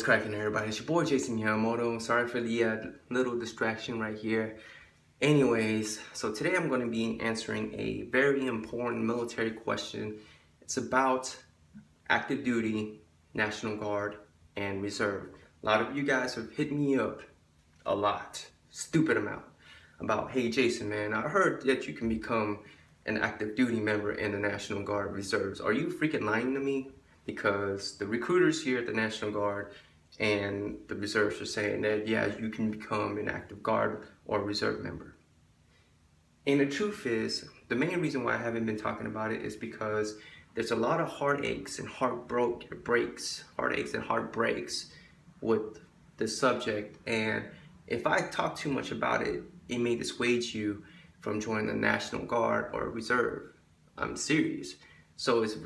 cracking, everybody? It's your boy Jason Yamamoto. Sorry for the little distraction right here. Anyways, so today I'm going to be answering a very important military question. It's about active duty, National Guard, and Reserve. A lot of you guys have hit me up a lot, stupid amount, about, hey Jason, man, I heard that you can become an active duty member in the National Guard Reserves. Are you freaking lying to me? Because the recruiters here at the National Guard and the reserves are saying that, yeah, you can become an active guard or reserve member. And the truth is, the main reason why I haven't been talking about it is because there's a lot of heartaches and heartbreaks with the subject. And if I talk too much about it, it may dissuade you from joining the National Guard or Reserve. I'm serious. So it's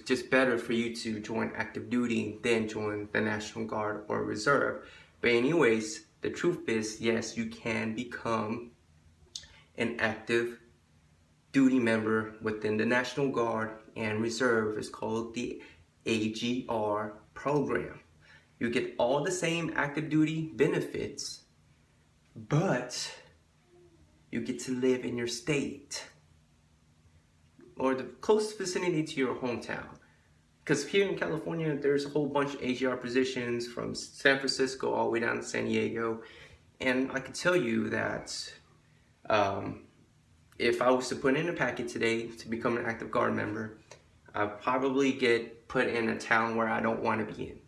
just better for you to join active duty than join the National Guard or Reserve. But anyways, the truth is, yes, you can become an active duty member within the National Guard and Reserve. It's called the AGR program. You get all the same active duty benefits, but you get to live in your state or the closest vicinity to your hometown. Because here in California, there's a whole bunch of AGR positions from San Francisco all the way down to San Diego. And I can tell you that if I was to put in a packet today to become an active guard member, I'd probably get put in a town where I don't want to be in.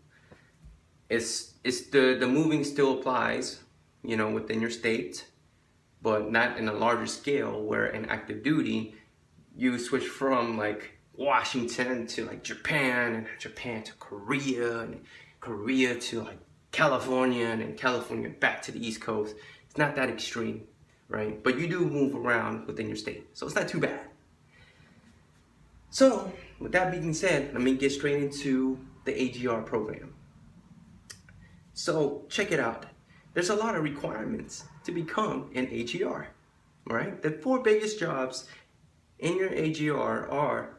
The moving still applies, you know, within your state, but not in a larger scale where in active duty, you switch from like Washington to like Japan, and Japan to Korea, and Korea to like California, and then California back to the East Coast. It's not that extreme, right? But you do move around within your state, so it's not too bad. So with that being said, let me get straight into the AGR program. So check it out. There's a lot of requirements to become an AGR, right? The 4 biggest jobs in your AGR are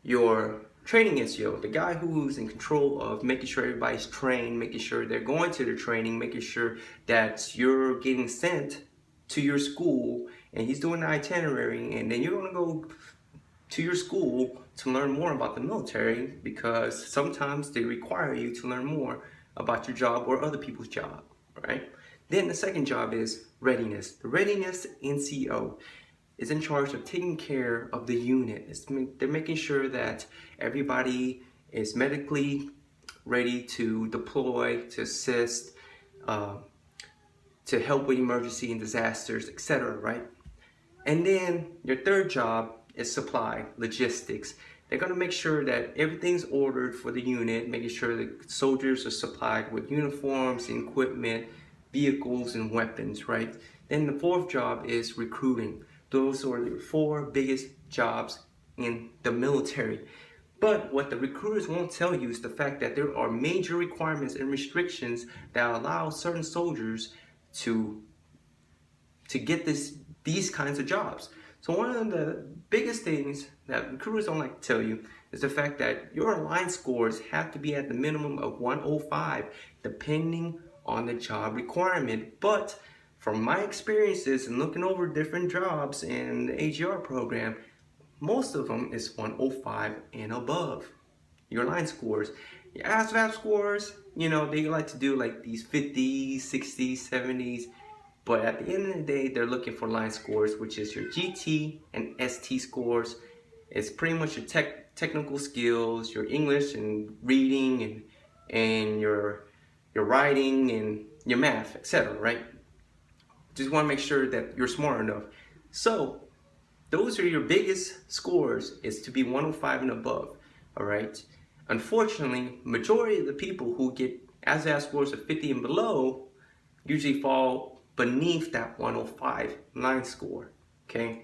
your training NCO, the guy who's in control of making sure everybody's trained, making sure they're going to their training, making sure that you're getting sent to your school and he's doing the itinerary, and then you're going to go to your school to learn more about the military, because sometimes they require you to learn more about your job or other people's job, right? Then the second job is readiness. The readiness NCO is in charge of taking care of the unit. They're making sure that everybody is medically ready to deploy, to assist, to help with emergency and disasters, etc., right? And then your third job is supply, logistics. They're gonna make sure that everything's ordered for the unit, making sure that soldiers are supplied with uniforms, equipment, vehicles, and weapons, right? Then the fourth job is recruiting. Those are the 4 biggest jobs in the military. But what the recruiters won't tell you is the fact that there are major requirements and restrictions that allow certain soldiers to get these kinds of jobs. So one of the biggest things that recruiters don't like to tell you is the fact that your line scores have to be at the minimum of 105, depending on the job requirement. But from my experiences and looking over different jobs in the AGR program, most of them is 105 and above. Your line scores. Your ASVAB scores, you know, they like to do like these 50s, 60s, 70s. But at the end of the day, they're looking for line scores, which is your GT and ST scores. It's pretty much your technical skills, your English and reading, and your writing and your math, etc., right? Just want to make sure that you're smart enough. So those are your biggest scores, is to be 105 and above, all right? Unfortunately, majority of the people who get ASVAB scores of 50 and below usually fall beneath that 105 line score, okay?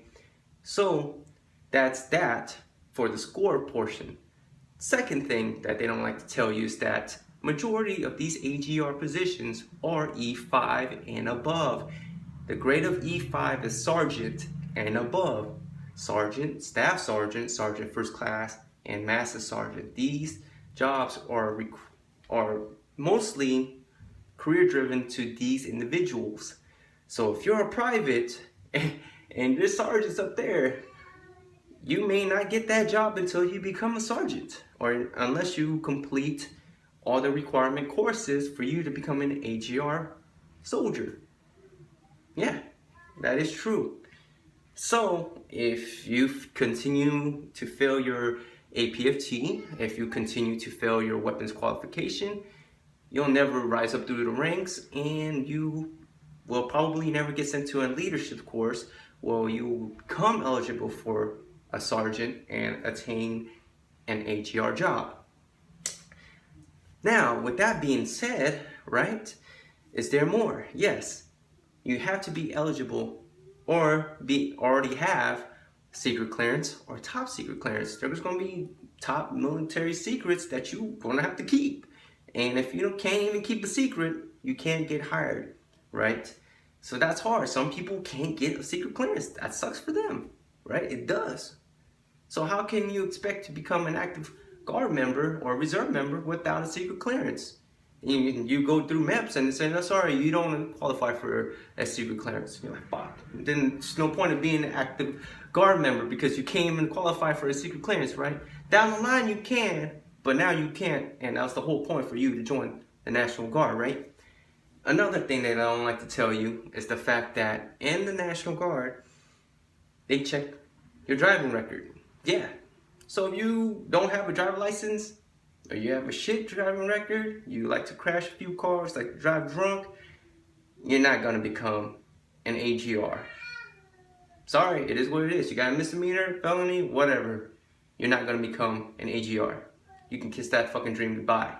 So that's that for the score portion. Second thing that they don't like to tell you is that majority of these AGR positions are E5 and above. The grade of E5 is sergeant and above. Sergeant, staff sergeant, sergeant first class, and master sergeant. These jobs are are mostly career driven to these individuals. So if you're a private and your sergeant's up there, you may not get that job until you become a sergeant, or unless you complete all the requirement courses for you to become an AGR soldier. Yeah, that is true. So if you continue to fail your APFT, if you continue to fail your weapons qualification, you'll never rise up through the ranks, and you will probably never get sent to a leadership course where you will become eligible for a sergeant and attain an AGR job. Now, with that being said, right, is there more? Yes, you have to be eligible or already have secret clearance or top secret clearance. There's going to be top military secrets that you're going to have to keep. And if you can't even keep a secret, you can't get hired, right? So that's hard. Some people can't get a secret clearance. That sucks for them, right? It does. So how can you expect to become an active guard member or reserve member without a secret clearance? You go through MEPS and they say, no, sorry, you don't qualify for a secret clearance. You're like, fuck. Then there's no point of being an active guard member because you can't even qualify for a secret clearance, right? Down the line you can, but now you can't, and that's the whole point for you to join the National Guard, right? Another thing that I don't like to tell you is the fact that in the National Guard, they check your driving record. Yeah. So if you don't have a driver license, or you have a shit driving record, you like to crash a few cars, like to drive drunk, you're not gonna become an AGR. Sorry, it is what it is. You got a misdemeanor, felony, whatever. You're not gonna become an AGR. You can kiss that fucking dream goodbye.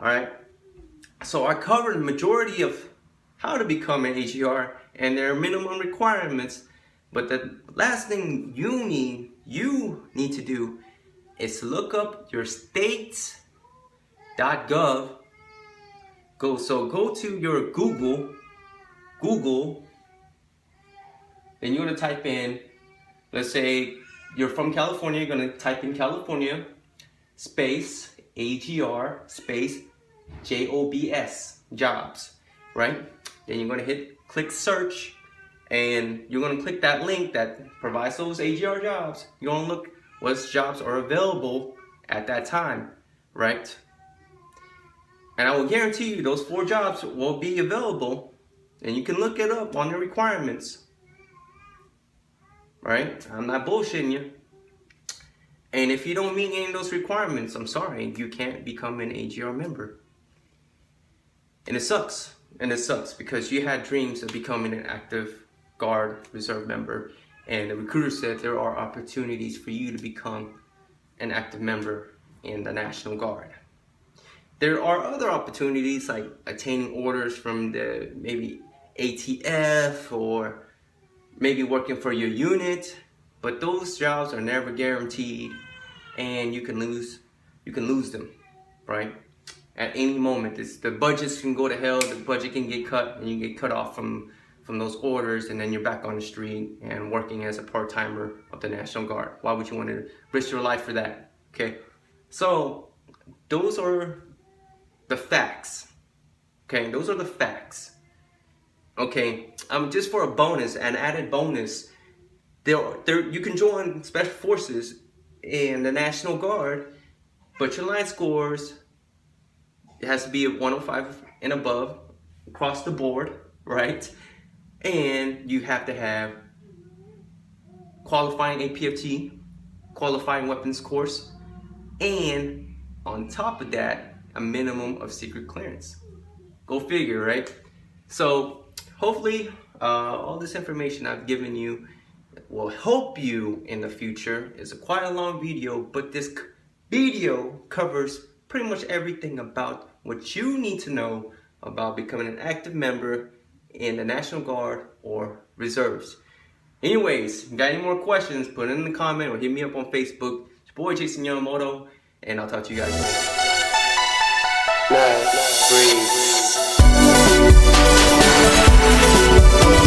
Alright? So I covered the majority of how to become an AGR and their minimum requirements, but the last thing you need to do is look up your states.gov. Go to your Google, then you're gonna type in, let's say you're from California, you're gonna type in California space AGR space JOBS, jobs, right? Then you're gonna click search, and you're gonna click that link that provides those AGR jobs. You're gonna look what jobs are available at that time, right? And I will guarantee you those 4 jobs will be available, and you can look it up on the requirements, right? I'm not bullshitting you. And if you don't meet any of those requirements, I'm sorry, you can't become an AGR member. And it sucks. And it sucks because you had dreams of becoming an active guard reserve member, and the recruiter said there are opportunities for you to become an active member in the National Guard. There are other opportunities like attaining orders from the maybe ATF or maybe working for your unit, but those jobs are never guaranteed, and you can lose them, right? At any moment, the budgets can go to hell, the budget can get cut, and you get cut off from those orders, and then you're back on the street and working as a part-timer of the National Guard. Why would you want to risk your life for that? Okay, so those are the facts. Okay, those are the facts. Okay, just for a bonus, an added bonus, you can join Special Forces in the National Guard, but your line scores, it has to be a 105 and above across the board, right? And you have to have qualifying APFT, qualifying weapons course, and on top of that, a minimum of secret clearance. Go figure, right? So hopefully all this information I've given you will help you in the future. It's quite a long video, but this video covers pretty much everything about what you need to know about becoming an active member in the National Guard or Reserves. Anyways, got any more questions, put it in the comment or hit me up on Facebook. It's your boy Jason Yamamoto, and I'll talk to you guys later. Breathe.